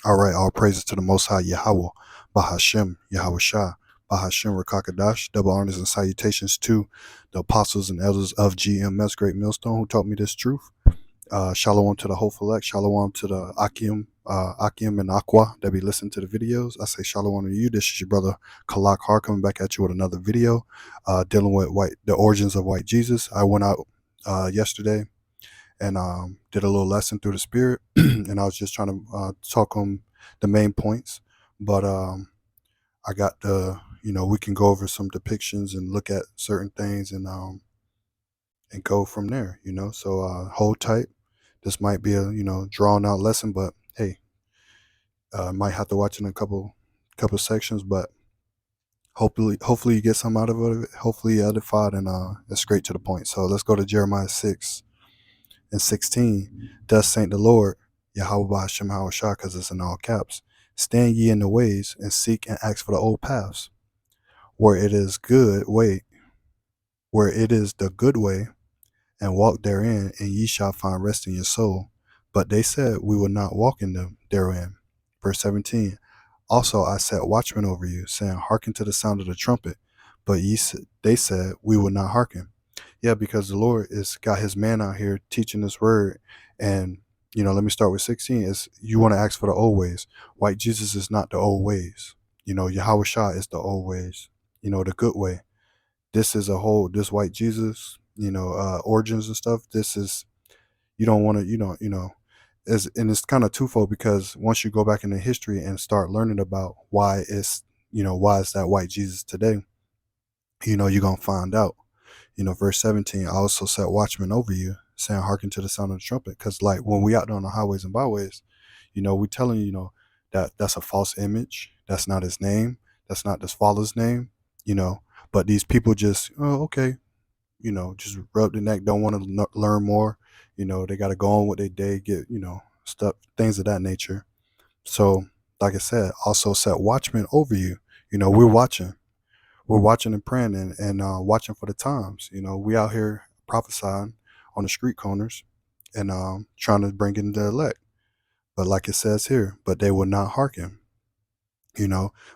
All right, all praises to the Most High Yahweh, Bahashem, Yahweh Shah, Bahashem Rakakadash, double honors and salutations to the apostles and elders of GMS Great Millstone who taught me this truth. Shalom to the hopeful elect, shalom to the Akim and Aqua that be listening to the videos. I say shalom to you. This is your brother Kalak Har coming back at you with another video dealing with the origins of Whyte Jesus. I went out yesterday and did a little lesson through the spirit and I was just trying to talk on the main points, but I got we can go over some depictions and look at certain things and go from there, so hold tight. This might be a drawn out lesson, but hey, might have to watch it in a couple sections, but hopefully you get some out of it, hopefully you're edified, and it's straight to the point. So let's go to Jeremiah 6:16. Thus saint the Lord, Yahweh Hashem Hawashah, because it's in all caps. Stand ye in the ways and seek and ask for the old paths, where it is the good way, and walk therein, and ye shall find rest in your soul. But they said, we will not walk in them therein. Verse 17. Also I set watchmen over you, saying, hearken to the sound of the trumpet. But they said, we will not hearken. Yeah, because the Lord is got his man out here teaching this word. And, let me start with 16. Is you want to ask for the old ways. Whyte Jesus is not the old ways. Yahweh Shah is the old ways, the good way. This is this Whyte Jesus, origins and stuff. This is, you don't want to, and it's kind of twofold, because once you go back into history and start learning about why is that Whyte Jesus today, you're going to find out. Verse 17, I also set watchmen over you, saying, hearken to the sound of the trumpet. Because like when we out there on the highways and byways, we telling that that's a false image. That's not his name. That's not this father's name, but these people just, oh, okay, just rub the neck, don't want to learn more. They got to go on with their day, get, stuff, things of that nature. So, like I said, also set watchmen over you. We're watching and praying and watching for the times. We out here prophesying on the street corners and trying to bring in the elect. But like it says here, but they will not hearken.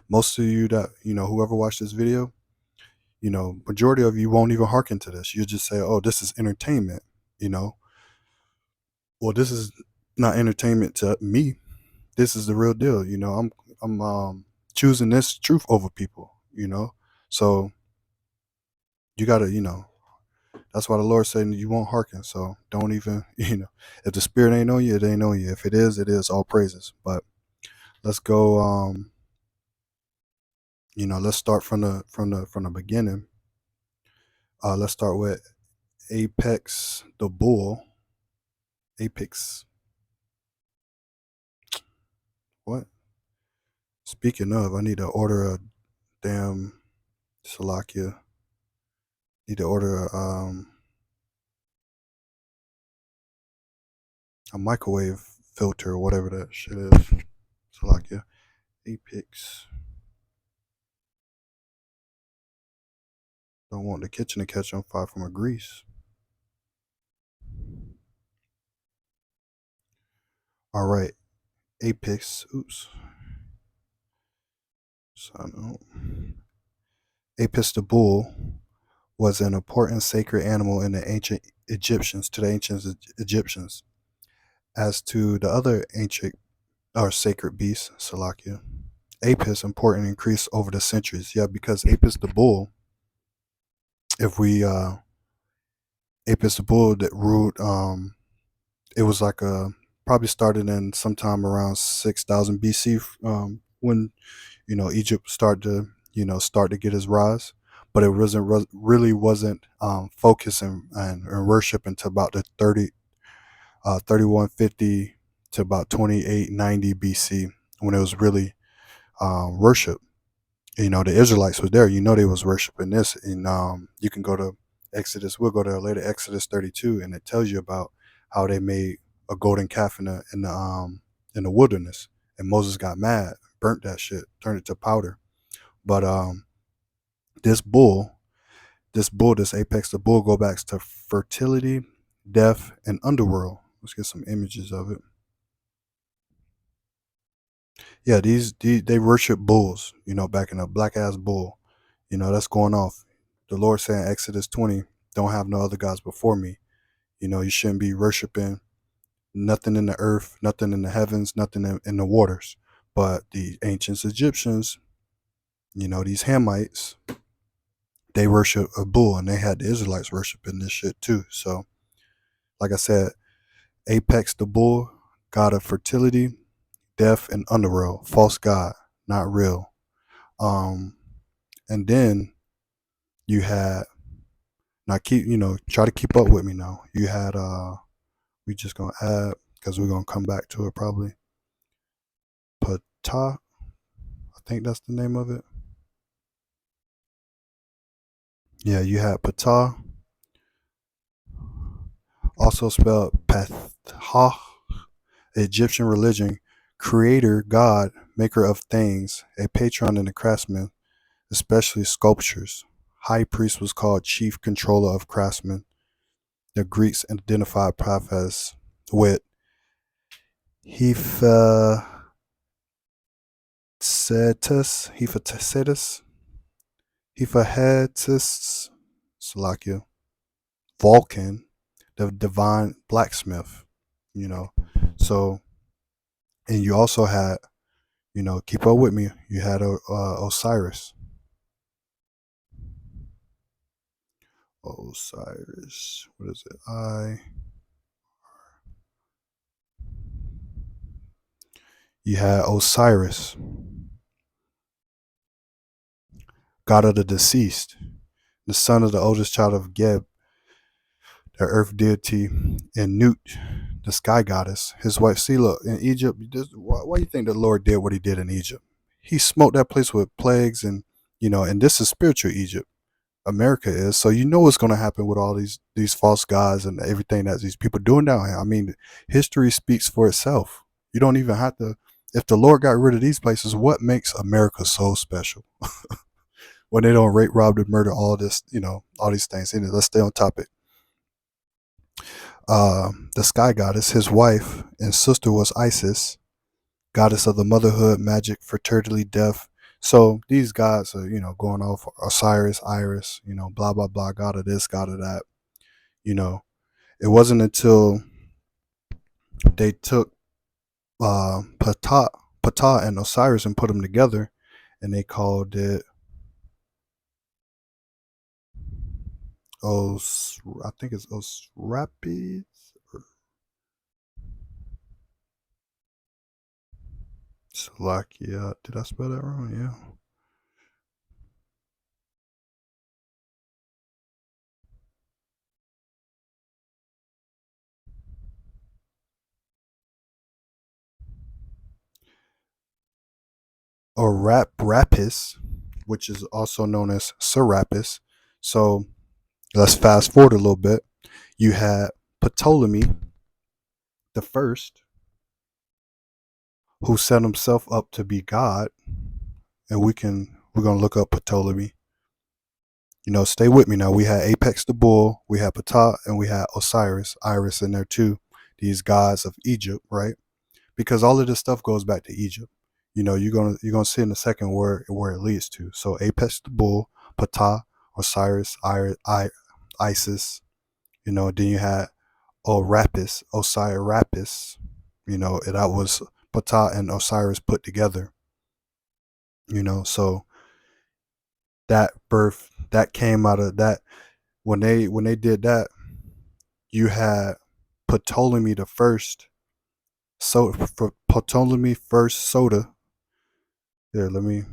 Most of you that, whoever watched this video, majority of you won't even hearken to this. You just say, oh, this is entertainment, Well, this is not entertainment to me. This is the real deal. I'm choosing this truth over people, So you gotta, that's why the Lord said you won't hearken. So don't even, if the spirit ain't on you, it ain't on you. If it is all praises. But let's go, let's start from the beginning. Let's start with Apex the bull. Apex. What? Speaking of, I need to order a damn Salakia. Need to order a microwave filter or whatever that shit is. Salakia. Apex. Don't want the kitchen to catch on fire from a grease. All right. Apex. Oops. Apis the bull was an important sacred animal in the ancient Egyptians, to the ancient Egyptians. As to the other ancient or sacred beasts, Salakia, Apis important increased over the centuries. Yeah, because Apis the bull, if we Apis the bull that ruled, it was like probably started in sometime around 6,000 BC, when Egypt started to get his rise, but it really wasn't focused and worship until about the 3150 to about 2890 BC, when it was really worship. The Israelites were there. They was worshiping this, and you can go to Exodus. We'll go to later, Exodus 32, and it tells you about how they made a golden calf in the wilderness, and Moses got mad, burnt that shit, turned it to powder. But this Apex the bull, go back to fertility, death, and underworld. Let's get some images of it. Yeah, these they worship bulls, backing up black ass bull. That's going off. The Lord said in Exodus 20, don't have no other gods before me. You shouldn't be worshiping nothing in the earth, nothing in the heavens, nothing in the waters. But the ancient Egyptians, these Hamites, they worship a bull, and they had the Israelites worshiping this shit too. So, like I said, Apex the bull, god of fertility, death, and underworld, false god, not real. And then you had, now try to keep up with me now. You had we just gonna add, because we're gonna come back to it probably. Ptah, I think that's the name of it. Yeah, you had Ptah, also spelled Ptah, Egyptian religion, creator, god, maker of things, a patron and a craftsman, especially sculptures. High priest was called chief controller of craftsmen. The Greeks identified prophets with Hephaestus, Salakia, Vulcan, the divine blacksmith, you know. So, and you also had, keep up with me, you had Osiris. Osiris, what is it? You had Osiris, god of the deceased, the son of the oldest child of Geb, the earth deity, and Nut, the sky goddess. His wife. See, look, in Egypt, why do you think the Lord did what he did in Egypt? He smote that place with plagues, and and this is spiritual Egypt. America is. So what's going to happen with all these false gods and everything that these people doing down here. I mean, history speaks for itself. You don't even have to. If the Lord got rid of these places, what makes America so special? When they don't rape, rob, and murder, all this, all these things. Let's stay on topic. The sky goddess, his wife and sister was Isis, goddess of the motherhood, magic, fertility, death. So these gods are, going off Osiris, Iris, blah, blah, blah, god of this, god of that. It wasn't until they took Ptah and Osiris and put them together, and they called it I think it's Osrapids. Slovakia. Did I spell that wrong? Yeah. Or Rapis, which is also known as Serapis. So let's fast forward a little bit. You had Ptolemy the first, who set himself up to be God, and we're gonna look up Ptolemy. Stay with me now. We had Apex the bull, we had Ptah, and we had Osiris, Iris in there too. These gods of Egypt, right? Because all of this stuff goes back to Egypt. You're gonna see in the second word where it leads to. So Apex the bull, Ptah, Osiris, Isis. Then you had Osiris. And that was Ptah and Osiris put together. So that came out of that. When they did that, you had Ptolemy the first. So for Ptolemy first soda. There, let me.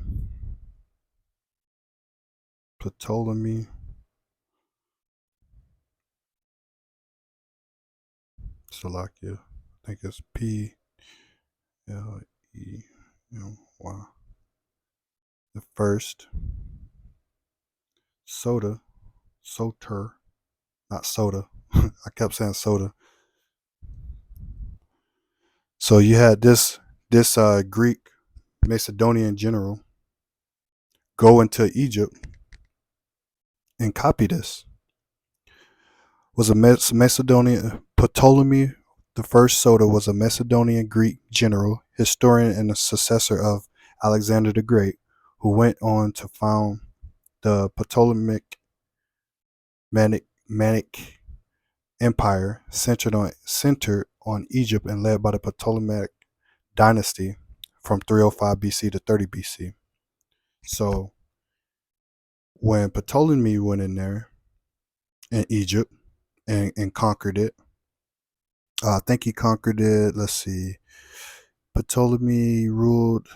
Ptolemy. Salakia. I think it's Plemmy. The first soter, not soda. I kept saying soda. So you had this Greek Macedonian general go into Egypt and copy this. Was a Macedonian Ptolemy The first Soter was a Macedonian Greek general, historian, and a successor of Alexander the Great, who went on to found the Ptolemaic Manic Empire centered on Egypt and led by the Ptolemaic dynasty from 305 BC to 30 BC. So when Ptolemy went in there in Egypt and conquered it, I think he conquered it. Let's see. Ptolemy ruled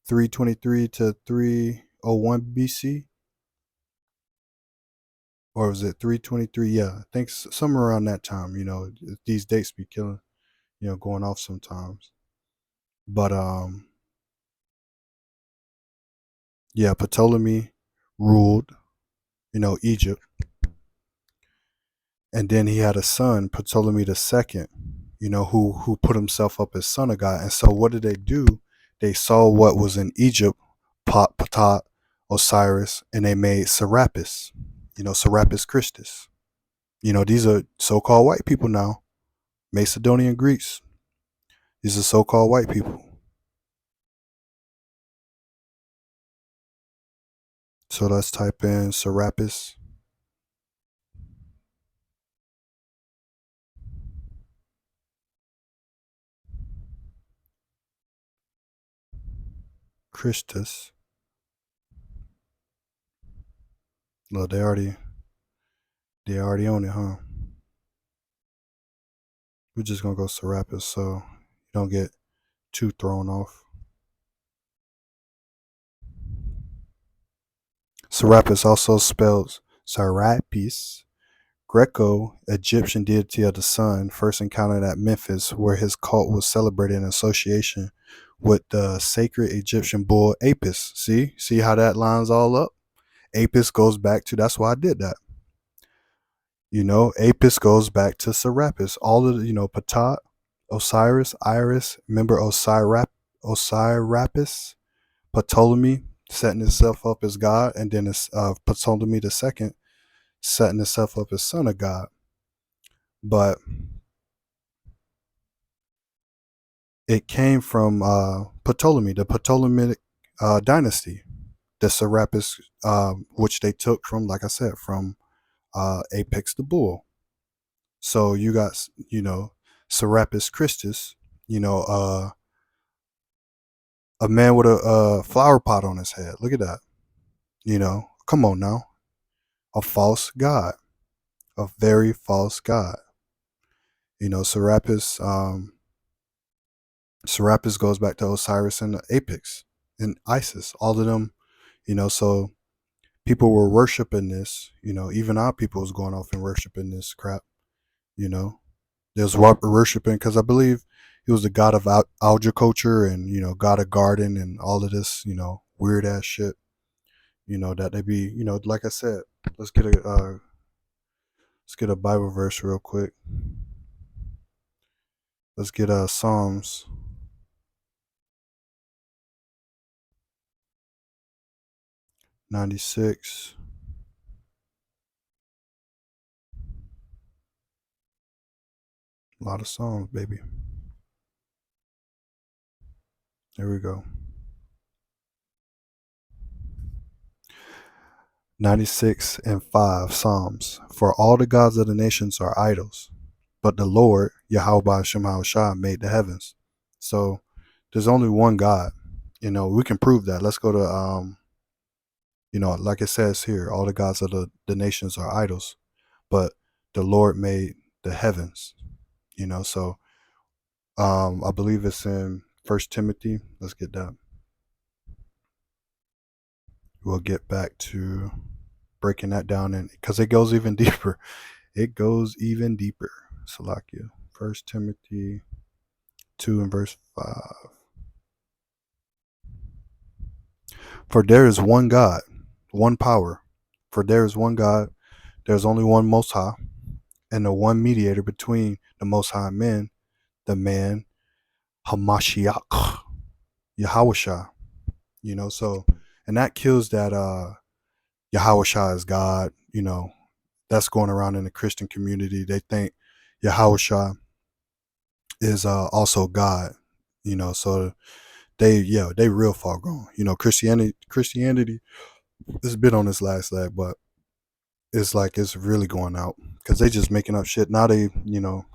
323 to 301 BC, or was it 323? Yeah, I think somewhere around that time. These dates be killing, going off sometimes. But yeah, Ptolemy ruled, Egypt, and then he had a son, Ptolemy the second, who put himself up as son of God. And so what did they do? They saw what was in Egypt, Ptah, Osiris, and they made Serapis, Serapis Christus. These are so-called white people now, Macedonian Greeks. These are so-called white people. So let's type in Serapis Christus. No, they already own it, huh? We're just gonna go Serapis so you don't get too thrown off. Serapis also spells Serapis, Greco-Egyptian deity of the sun, first encountered at Memphis, where his cult was celebrated in association with the sacred Egyptian bull Apis. See how that lines all up? Apis goes back to, that's why I did that. Apis goes back to Serapis. All of the, Ptah, Osiris, Iris, remember Osirapis, Ptolemy setting himself up as God, and then Ptolemy the second setting himself up as son of God. But it came from Ptolemy, the Ptolemaic dynasty, the Serapis, which they took from, like I said, from Apex the bull. So you got, Serapis Christus, a man with a flower pot on his head. Look at that. Come on now. A false god, a very false god. Serapis goes back to Osiris and Apex and Isis, all of them, so people were worshiping this, even our people was going off and worshiping this crap, There's worshiping, because I believe he was the god of agriculture and, god of garden and all of this, weird ass shit, that they be, like I said, let's get a Bible verse real quick. Let's get Psalms 96. A lot of Psalms, baby. There we go. 96 and 5 Psalms. For all the gods of the nations are idols, but the Lord, Yahweh Shem Shah, made the heavens. So there's only one God. We can prove that. Let's go to like it says here, all the gods of the nations are idols, but the Lord made the heavens. So I believe it's in First Timothy. Let's get that. We'll get back to breaking that down, and because it goes even deeper. It goes even deeper. Salakia. First Timothy 2 and verse 5. For there is one God, one power. For there is one God, there is only one Most High, and the one mediator between the Most High men, the man Hamashiach, Yahawashah. So, and that kills that Yahawashah is God. That's going around in the Christian community. They think Yahawashah is also God. So they real far gone. Christianity has been on its last leg, but it's like it's really going out because they just making up shit. Now they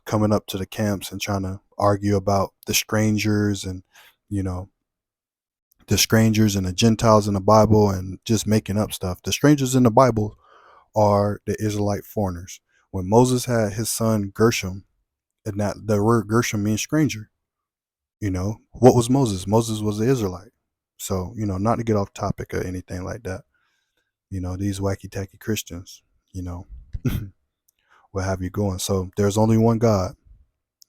coming up to the camps and trying to argue about the strangers and you know the strangers and the Gentiles in the Bible and just making up stuff. The strangers in the Bible are the Israelite foreigners. When Moses had his son Gershom, and that the word Gershom means stranger. What was Moses? Moses was the Israelite. So, not to get off topic or anything like that. These wacky tacky Christians, you know, what have you going. So there's only one God,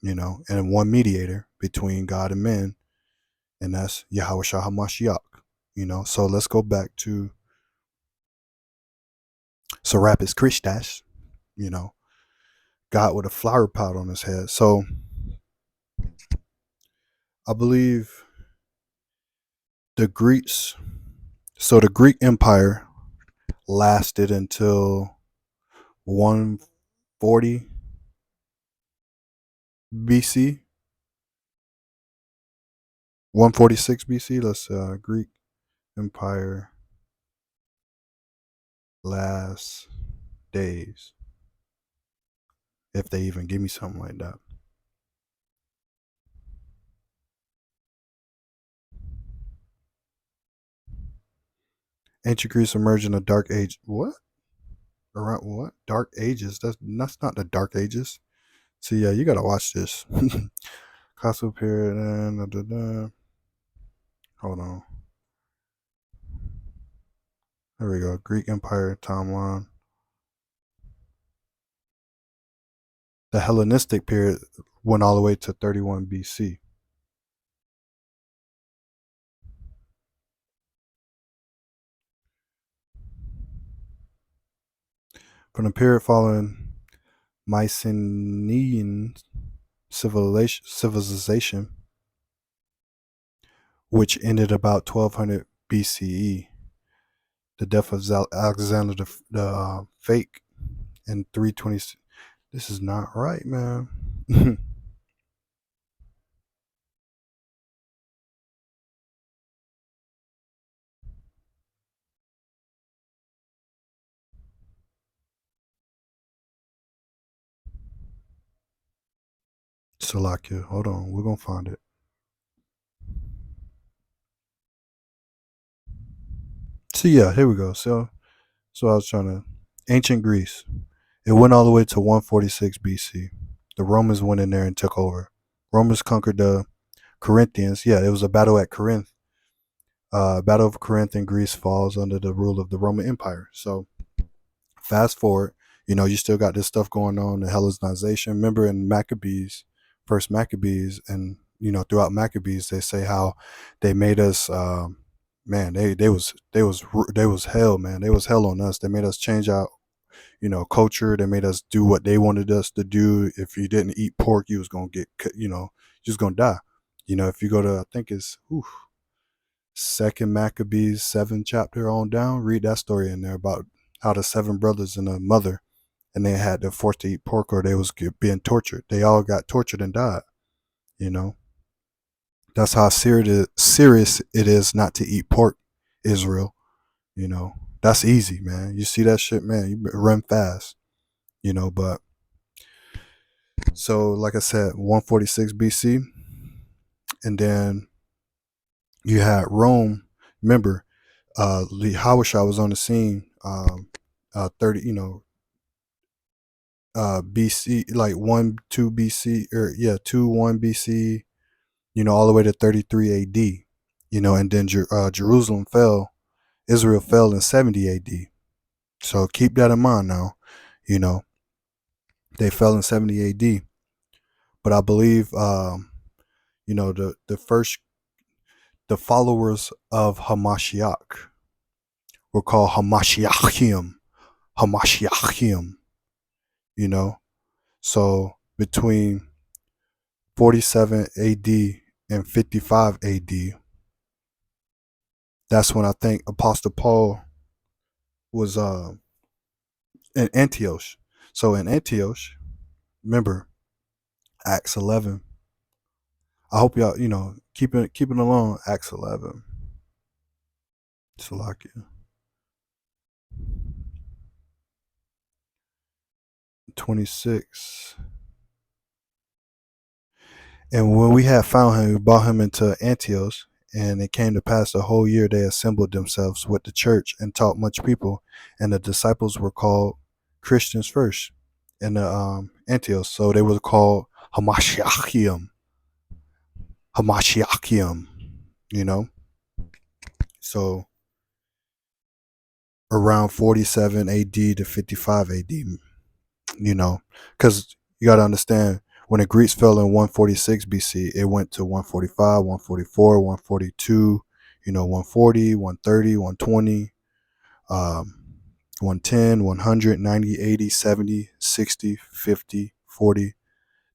and one mediator between God and men, and that's Yahweh Shah HaMashiach. So let's go back to Serapis Christus, you know, God with a flower pot on his head. So I believe the Greeks, so the Greek Empire lasted until 140 BC, 146 BC. Let's Greek Empire last days, if they even give me something like that. Ancient Greece emerged in the Dark Age. What? Around what? Dark Ages? That's not the Dark Ages. So yeah, you gotta watch this. Classical period and hold on. There we go. Greek Empire timeline. The Hellenistic period went all the way to 31 BC. From the period following Mycenaean civilization, which ended about 1200 BCE, the death of Alexander the Fake in 320. This is not right, man. Salakia, hold on, we're gonna find it. So yeah, here we go. So I was trying to ancient Greece. It went all the way to 146 BC. The Romans went in there and took over. Romans conquered the Corinthians. Yeah, it was a battle at Corinth. Battle of Corinth in Greece falls under the rule of the Roman Empire. So fast forward, you still got this stuff going on, the Hellenization. Remember in Maccabees, first Maccabees, and throughout Maccabees, they say how they made us. Man, they was hell, man. They was hell on us. They made us change our culture. They made us do what they wanted us to do. If you didn't eat pork, you was gonna get, just gonna die. If you go to, I think it's Second Maccabees 7 chapter on down, read that story in there about how the 7 brothers and a mother, and they had to force to eat pork or they was being tortured. They all got tortured and died. You know, that's how serious it is not to eat pork. Israel, that's easy, man. You see that shit, man. You run fast. But so like I said, 146 BC, and then you had Rome. Remember, Hawashah was on the scene. 30, BC, like 1-2 BC, or yeah, 2-1 BC, all the way to 33 AD, and then Jerusalem fell, Israel fell in 70 AD. So keep that in mind now. You know, they fell in 70 AD, but I believe, the followers of Hamashiach were called Hamashiachim, you know. So between 47 AD and 55 AD, that's when I think Apostle Paul was in Antioch. So in Antioch, remember Acts 11. I hope y'all, keeping along. Acts 11. Salakia. 26. And when we had found him, we brought him into Antioch. And it came to pass the whole year they assembled themselves with the church and taught much people. And the disciples were called Christians first in the Antioch. So they were called Hamashiachim. Hamashiachim, you know? So around 47 AD to 55 AD, because you got to understand when the Greeks fell in 146 BC, it went to 145, 144, 142, 140, 130, 120, 110, 100, 90, 80, 70, 60, 50, 40,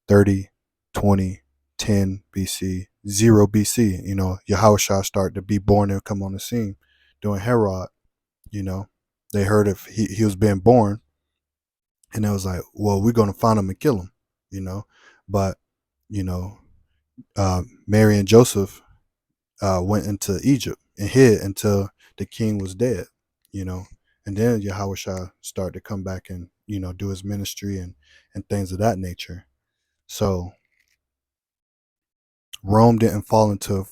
30, 20, 10 BC, 0 BC. Yahushua started to be born and come on the scene during Herod. They heard if he was being born, and it was like, well, we're going to find him and kill him, but you know Mary and Joseph went into Egypt and hid until the king was dead, and then Yahushua started to come back and do his ministry and things of that nature. So Rome didn't fall into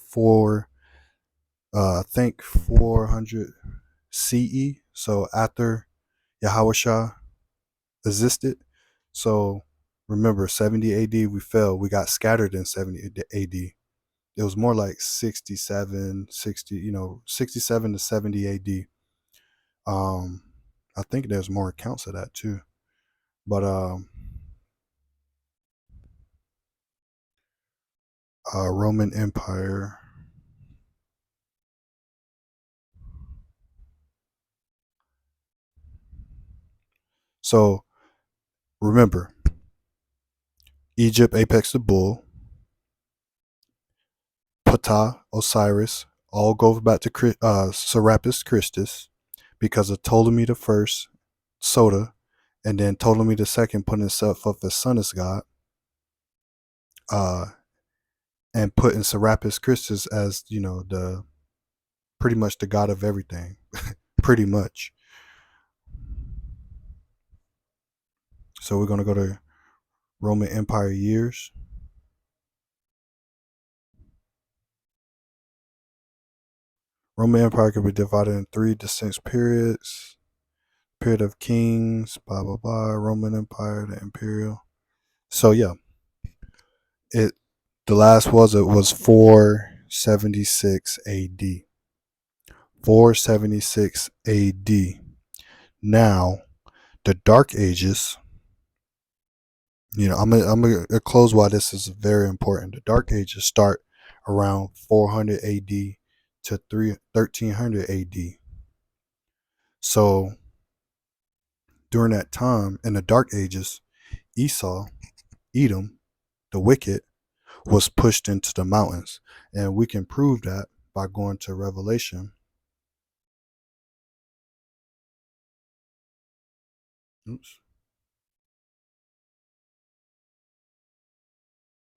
I think 400 CE. So after Yahushua existed. So remember, 70 AD we fell. We got scattered in 70 AD. It was more like 67, 67 to 70 AD. I think there's more accounts of that too. But Roman Empire. So remember, Egypt, Apex the Bull, Ptah, Osiris, all go back to Serapis Christus because of Ptolemy the first, Sota, and then Ptolemy the second putting himself up as son as God, and putting Serapis Christus as the pretty much the god of everything, pretty much. So we're gonna go to Roman Empire years. Roman Empire could be divided in 3 distinct periods. Period of kings, blah blah blah. Roman Empire, the imperial. So yeah, the last it was 476 AD. 476 AD. Now, the Dark Ages. I'm gonna close why this is very important. The Dark Ages start around 400 AD to 1300 AD. So during that time in the Dark Ages, Esau, Edom, the wicked, was pushed into the mountains, and we can prove that by going to Revelation. Oops.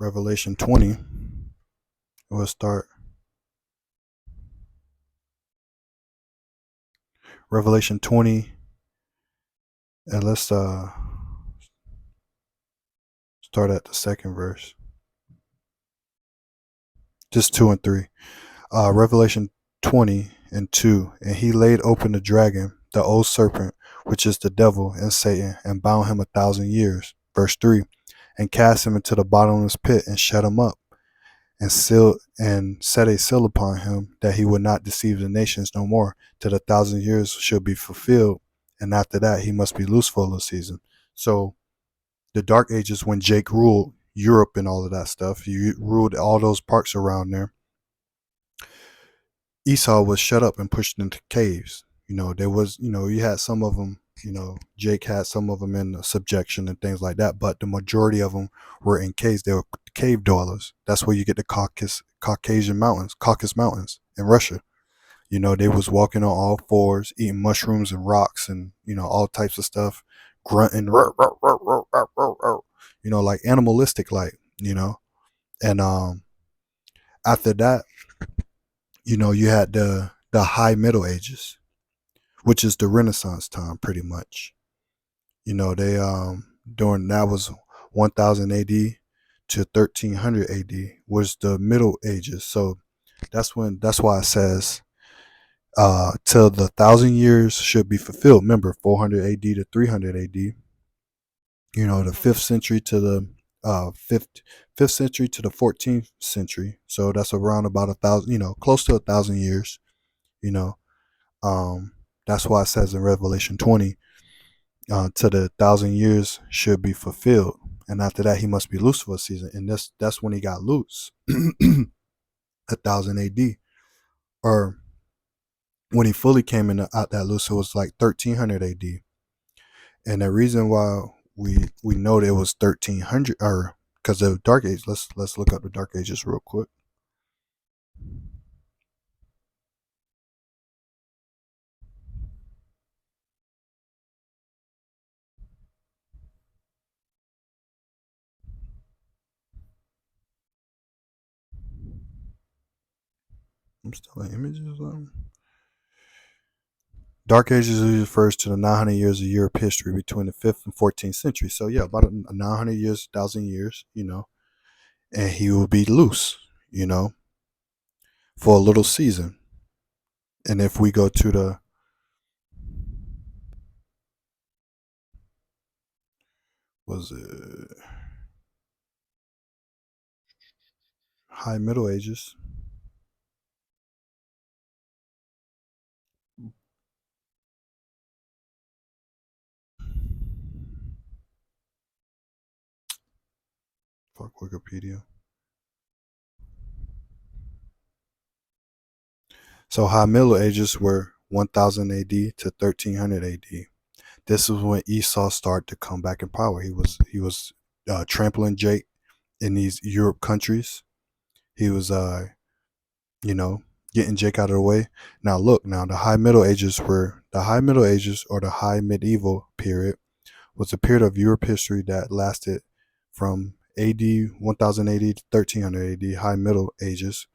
Revelation 20. We'll start Revelation 20, and let's start at the second verse. Just 2 and 3. Revelation 20 and 2. And he laid open the dragon, the old serpent, which is the devil and Satan, and bound him 1,000 years. Verse 3. And cast him into the bottomless pit and shut him up, and set a seal upon him, that he would not deceive the nations no more, till the 1,000 years should be fulfilled. And after that, he must be loose for a little season. So the Dark Ages, when Jake ruled Europe and all of that stuff, he ruled all those parts around there. Esau was shut up and pushed into caves. There was, you had some of them, Jake had some of them in subjection and things like that, but the majority of them were in caves. They were cave dwellers. That's where you get the Caucasus Mountains in Russia. They was walking on all fours, eating mushrooms and rocks and, all types of stuff, grunting, like animalistic, and After that, you had the High Middle Ages, which is the Renaissance time, pretty much. They during that was 1000 AD to 1300 AD was the Middle Ages. So that's why it says till the 1,000 years should be fulfilled. Remember, 400 AD to 300 AD. The fifth century to the fifth century to the 14th century. So that's around about 1,000. Close to 1,000 years. You know, that's why it says in Revelation 20, to the 1,000 years should be fulfilled, and after that he must be loose for a season, and that's when he got loose, 1,000 AD, or when he fully came in out that loose, it was like 1300 AD, and the reason why we know that it was 1300, or because the Dark Age. Let's look up the Dark Ages real quick. I'm still in images. Dark Ages refers to the 900 years of Europe history between the 5th and 14th century. So yeah, about 900 years, 1,000 years, and he will be loose, for a little season. And if we go to the was it High Middle Ages, fuck Wikipedia. So High Middle Ages were 1000 AD to 1300 AD. This is when Esau started to come back in power. He was trampling Jake in these Europe countries. He was you know getting Jake out of the way. Now look, now the High Middle Ages, or the High Medieval period, was a period of Europe history that lasted from AD 1000 AD to 1300 AD. High Middle Ages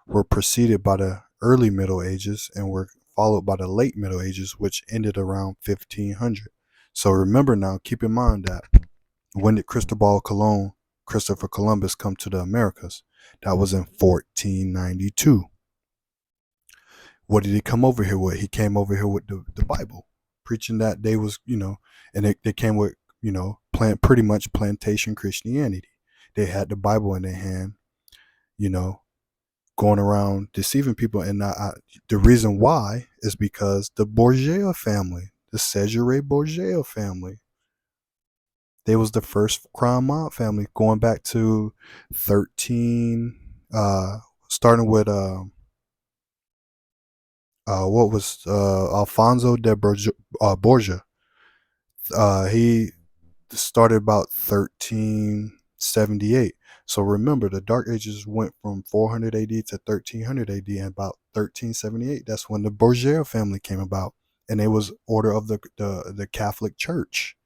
were preceded by the early Middle Ages and were followed by the late Middle Ages, which ended around 1500. So remember now, keep in mind that when did Christopher Columbus come to the Americas? That was in 1492. What did he come over here with? He came over here with the Bible, preaching that they was, and they came with, pretty much plantation Christianity. They had the Bible in their hand, you know, going around deceiving people. And the reason why is because the Borgia family, the Cesare Borgia family, they was the first crime mob family going back to 13, starting with what was Alfonso de Borgia. He started about 1378. So remember, the Dark Ages went from 400 AD to 1300 AD, and about 1378, that's when the Borgia family came about, and it was order of the Catholic Church.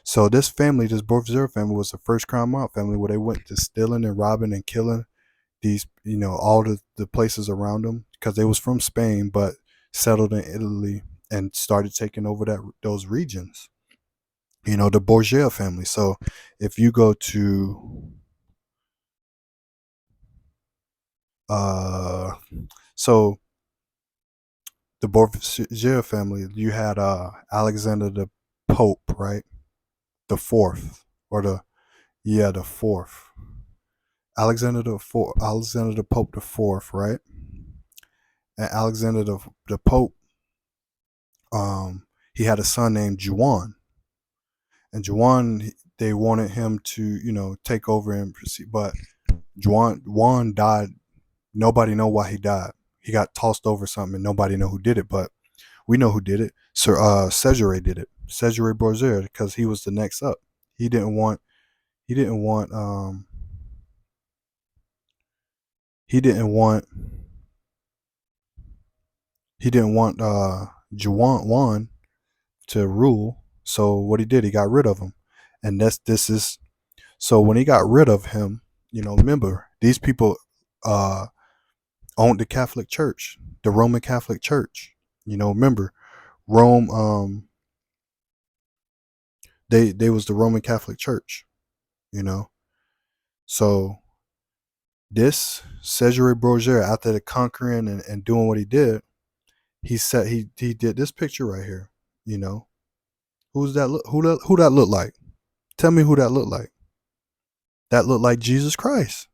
So this Borgia family was the first crime mob family where they went to stealing and robbing and killing these, all the places around them, because they was from Spain but settled in Italy and started taking over those regions. The Borgia family. So if you go to uh so the Borgia family, you had Alexander the Pope, right? The fourth, or the fourth. Alexander the Pope the fourth, right? And Alexander the Pope, he had a son named Juan. And Juan, they wanted him to, take over and proceed, but Juan died. Nobody know why he died. He got tossed over something, and nobody know who did it. But we know who did it. Sir Cesare did it. Cesare Borgia, because he was the next up. He didn't want. He didn't want. He didn't want. He didn't want Juan to rule. So what he did, he got rid of him, and this is. So when he got rid of him, remember these people. uh, owned the Catholic Church, the Roman Catholic Church. Remember Rome. They was the Roman Catholic Church. You know, so this Cesare Borgia, after the conquering and doing what he did, he did this picture right here. You know, who's that? Who that look like? Tell me who that looked like. That looked like Jesus Christ.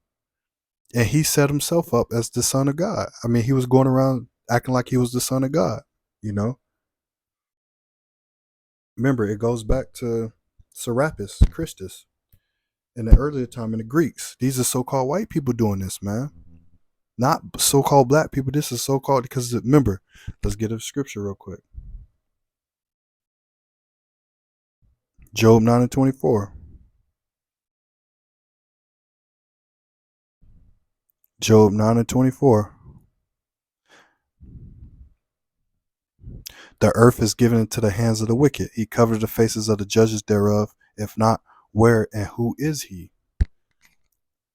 And he set himself up as the Son of God. I mean, he was going around acting like he was the Son of God, you know? Remember, it goes back to Serapis, Christus, in the earlier time in the Greeks. These are so-called white people doing this, man. Not so-called black people. This is so-called because, remember, let's get a scripture real quick. Job 9 and 24. Job 9 and 24. The earth is given into the hands of the wicked. He covered the faces of the judges thereof. If not, where and who is he?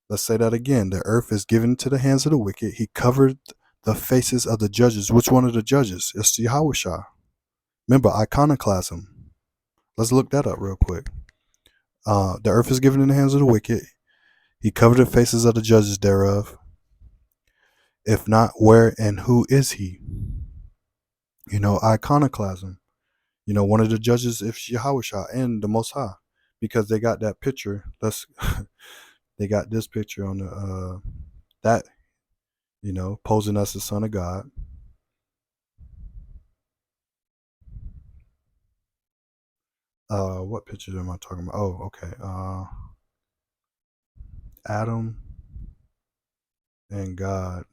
Let's say that again. The earth is given into the hands of the wicked. He covered the faces of the judges. Which one of the judges? It's Yahweh. Remember, iconoclasm. Let's look that up real quick. The earth is given in the hands of the wicked. He covered the faces of the judges thereof. If not, where and who is he? Iconoclasm. One of the judges is Yahweh and the Most High, because they got that picture. They got this picture on the that posing as the Son of God. What picture am I talking about? Oh, okay. Adam and God.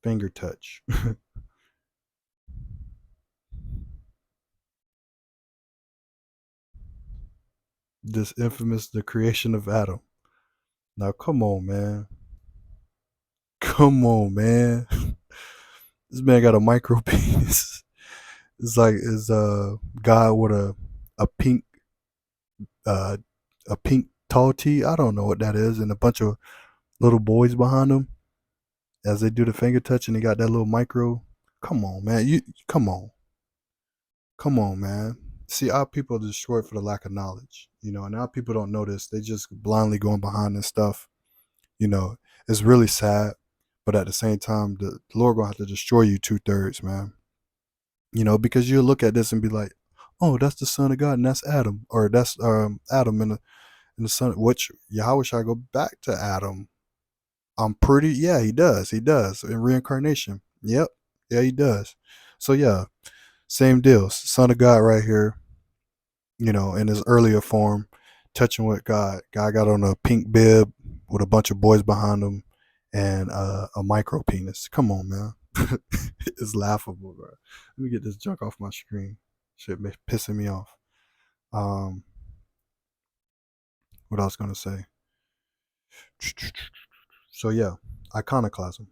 Finger touch. This infamous, the creation of Adam. Now, come on, man. Come on, man. This man got a micro penis. It's like is God with a pink uh a pink tall tee. I don't know what that is, and a bunch of little boys behind him as they do the finger touch, and he got that little micro. Come on, man. You come on, man. See, our people are destroyed for the lack of knowledge, and our people don't know this. They just blindly going behind this stuff. You know, it's really sad, but at the same time, the Lord gonna have to destroy you 2/3, man. Because you look at this and be like, oh, that's the Son of God, and that's Adam, or that's Adam and the Son, which Yahweh shall go back to Adam. I'm pretty, yeah, he does in reincarnation. Yep, yeah, he does. So yeah, same deal, Son of God right here. In his earlier form, touching with God. God got on a pink bib with a bunch of boys behind him and a micro penis. Come on, man. It's laughable, bro. Let me get this junk off my screen. Shit be pissing me off. Um, what I was gonna say. So yeah, iconoclasm.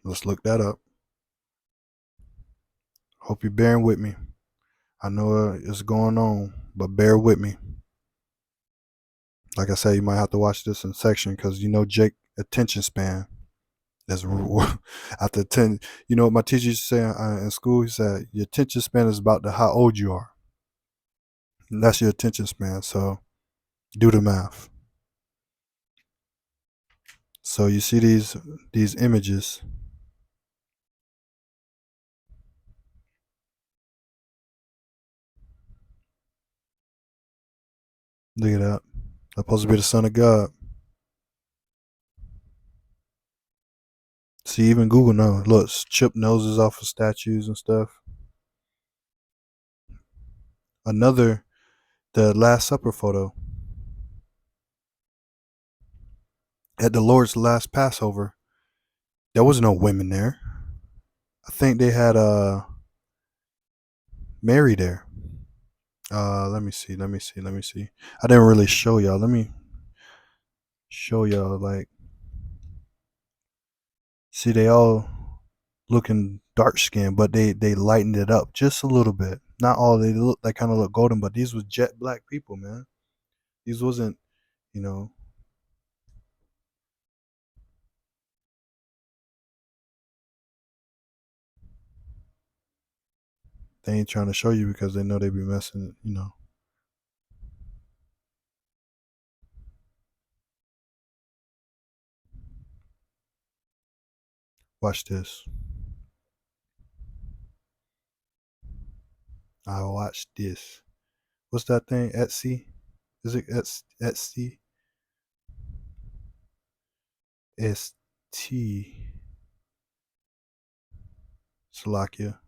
Let's look that up. Hope you're bearing with me. I know it's going on, but bear with me. Like I said, you might have to watch this in section because Jake attention span. That's after 10. You know what my teacher used to say in school? He said your attention span is about how old you are. And that's your attention span. So do the math. So you see these images. Look at that. That's supposed to be the Son of God. See, even Google now. Look, chip noses off of statues and stuff. Another, the Last Supper photo. At the Lord's last Passover, there was no women there. I think they had Mary there. Let me see. I didn't really show y'all. Let me show y'all. Like, see, they all looking dark skinned, but they lightened it up just a little bit. Not all. They kind of look golden, but these was jet black people, man. These wasn't, you know, they ain't trying to show you because they know they be messing. Watch this. I watch this. What's that thing? Etsy? Is it Etsy? ST. Slovakia.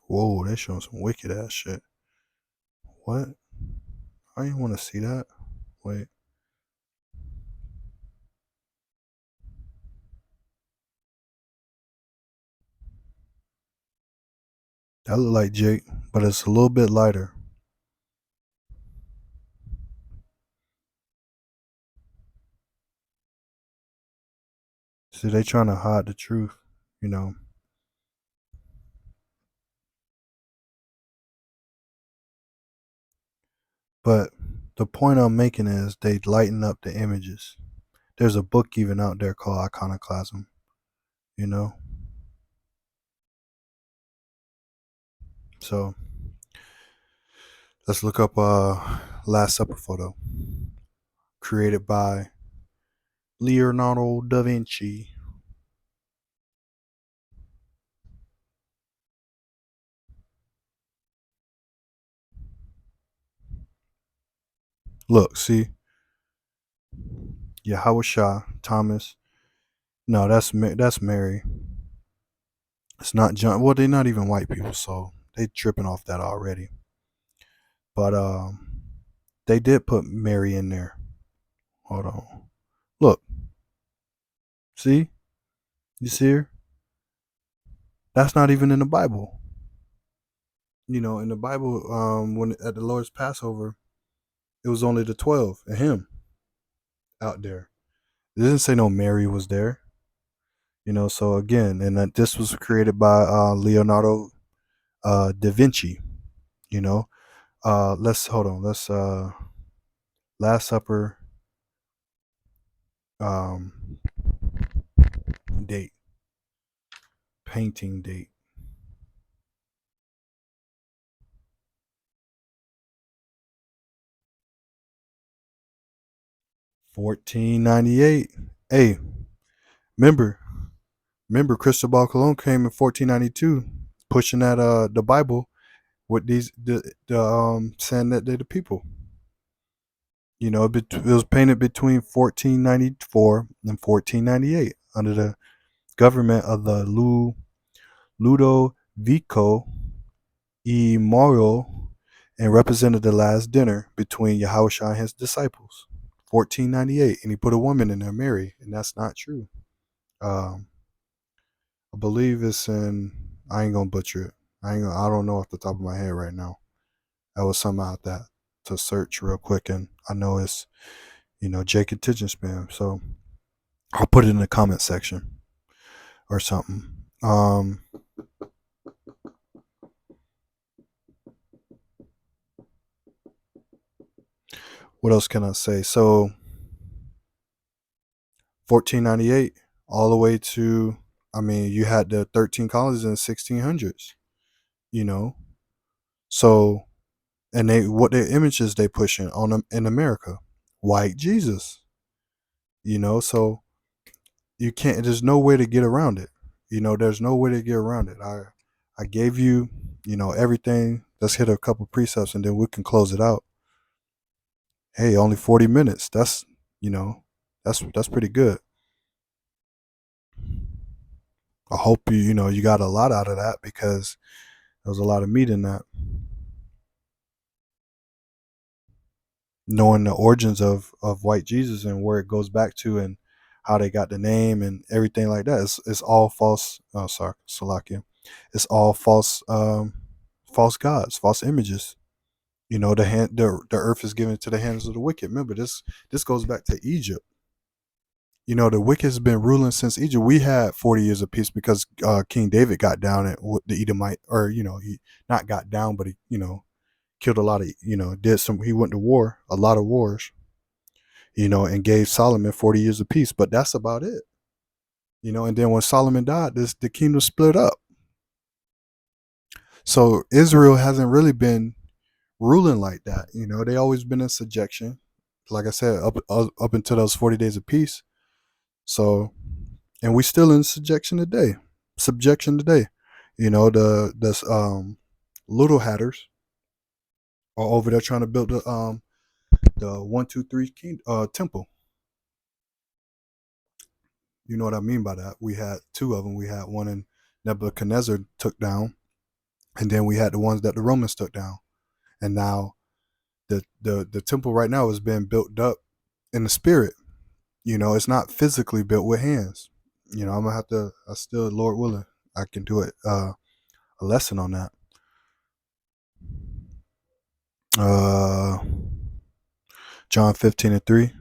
Whoa, they showing some wicked ass shit. What? I didn't want to see that. Wait. That look like Jake, but it's a little bit lighter. See, they trying to hide the truth. But the point I'm making is they lighten up the images. There's a book even out there called Iconoclasm. You know, so let's look up Last Supper photo created by Leonardo da Vinci. Look, see, Yahweh Thomas. No, that's Mary. It's not John. Well, they're not even white people, so they tripping off that already. But they did put Mary in there. Hold on. Look, see, you see her? That's not even in the Bible. In the Bible, when at the Lord's Passover, it was only the 12 and him out there. It didn't say no Mary was there. So again, and this was created by Leonardo da Vinci. You know, let's hold on. Let's Last Supper um, date, painting date. 1498. Hey, remember, remember, Cristobal Colon came in 1492, pushing that the Bible with the saying that they're the people. It was painted between 1494 and 1498 under the government of the Ludovico e Mario, and represented the last dinner between Yahushua and his disciples. 1498, and he put a woman in there, Mary, and that's not true. Um, I believe it's in. I ain't gonna butcher it. I don't know off the top of my head right now. That was something out that to search real quick, and I know it's Jake attention spam. So I'll put it in the comment section or something. What else can I say? So 1498 all the way to, I mean, you had the 13 colonies in the 1600s. You know, so and they what their images they pushing on them in America, Whyte Jesus. So you can't. There's no way to get around it. There's no way to get around it. I gave you, everything. Let's hit a couple precepts and then we can close it out. Hey, only 40 minutes. You know, that's pretty good. I hope you got a lot out of that because there was a lot of meat in that. Knowing the origins of Whyte Jesus and where it goes back to and how they got the name and everything like that. It's all false. Oh, sorry, Salakia. It's all false gods, false images. The earth is given to the hands of the wicked. Remember this goes back to Egypt. You know, the wicked has been ruling since Egypt. We had 40 years of peace because King David got down at the Edomite, or he not got down, but he killed a lot of did some. He went to war, a lot of wars, and gave Solomon 40 years of peace. But that's about it. And then when Solomon died, the kingdom split up. So Israel hasn't really been ruling like that. They always been in subjection. Like I said, up until those 40 days of peace. So, and we still in subjection today. Subjection today. The little hatters are over there trying to build the 1, 2, 3 king temple. You know what I mean by that? We had two of them. We had one in Nebuchadnezzar took down, and then we had the ones that the Romans took down. And now the temple right now is being built up in the spirit. It's not physically built with hands. I'm gonna have to. I still, Lord willing, I can do it. A lesson on that. Uh, John 15:3.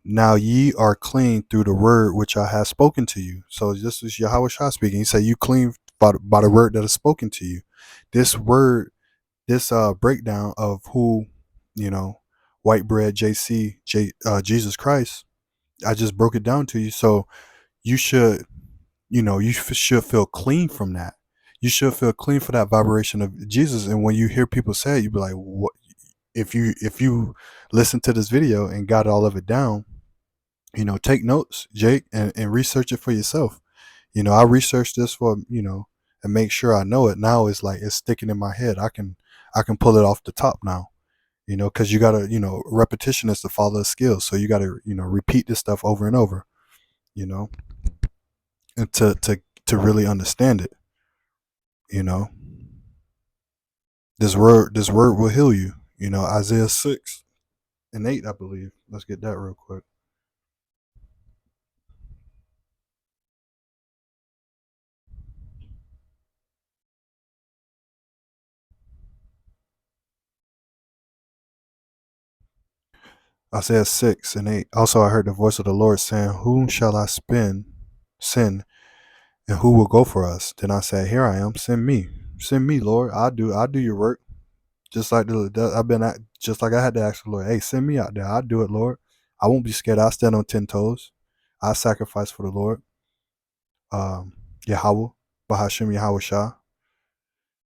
Now ye are clean through the word which I have spoken to you. So this is Yahweh Shah speaking. He said, "You clean by the word that is spoken to you." This word, this breakdown of who, Whyte JC, Jesus Christ. I just broke it down to you, so you should, should feel clean from that. You should feel clean for that vibration of Jesus. And when you hear people say it, you be like, "What?" If you listen to this video and got all of it down, take notes, Jake, and research it for yourself. I researched this for and make sure I know it. Now it's like it's sticking in my head. I can pull it off the top now. Because you gotta, repetition is the father of skills. So you gotta, repeat this stuff over and over. You know, and to really understand it. You know, this word will heal you. Isaiah 6:8, I believe. Let's get that real quick. Isaiah 6:8. Also, I heard the voice of the Lord saying, "Whom shall I send, and who will go for us?" Then I said, "Here I am. Send me, Lord. I'll do your work." Just like just like I had to ask the Lord, "Hey, send me out there. I'll do it, Lord. I won't be scared. I'll stand on 10 toes. I sacrifice for the Lord." Yahweh, Bahashim Yahweh Shah.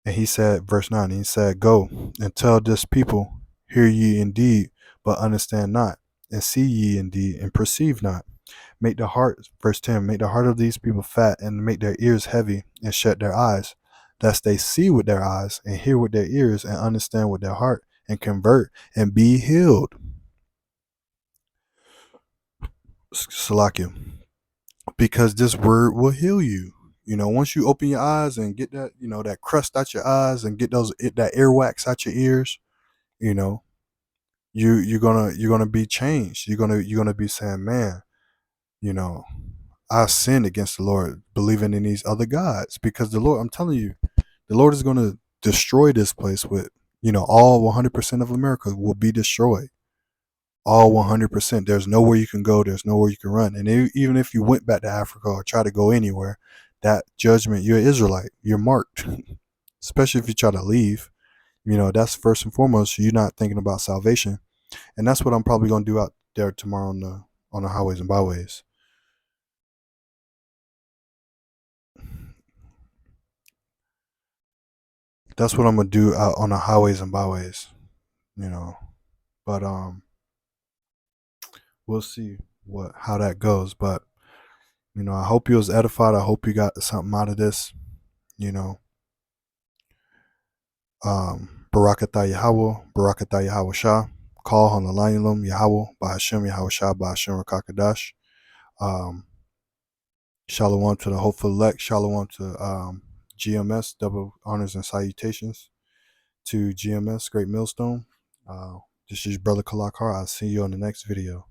And he said, verse 9, he said, "Go and tell this people, hear ye indeed, but understand not, and see ye indeed, and perceive not. Make the heart," verse 10, "make the heart of these people fat, and make their ears heavy, and shut their eyes, lest they see with their eyes, and hear with their ears, and understand with their heart, and convert, and be healed." Salakia. Because this word will heal you. Once you open your eyes and get that, that crust out your eyes, and get that earwax out your ears, you know, you're gonna be changed. You're gonna be saying, "Man, you know, I sinned against the Lord, believing in these other gods." Because the Lord, I'm telling you, the Lord is gonna destroy this place with, all 100% of America will be destroyed. All 100%. There's nowhere you can go. There's nowhere you can run. And even if you went back to Africa or try to go anywhere, that judgment, you're an Israelite. You're marked. Especially if you try to leave. That's first and foremost. You're not thinking about salvation. And that's what I'm probably going to do out there tomorrow on the highways and byways. That's what I'm going to do out on the highways and byways. But we'll see how that goes. But I hope you was edified. I hope you got something out of this. Barakatah Yahweh, Barakatah Yahweh Shah, Call on the Lion Yahweh, Bahashim Yahweh Shah, Bahashim Rakakadash. Shalom to the hopeful elect, Shalom to GMS, double honors and salutations to GMS, Great Millstone. This is Brother Kalakar. I'll see you on the next video.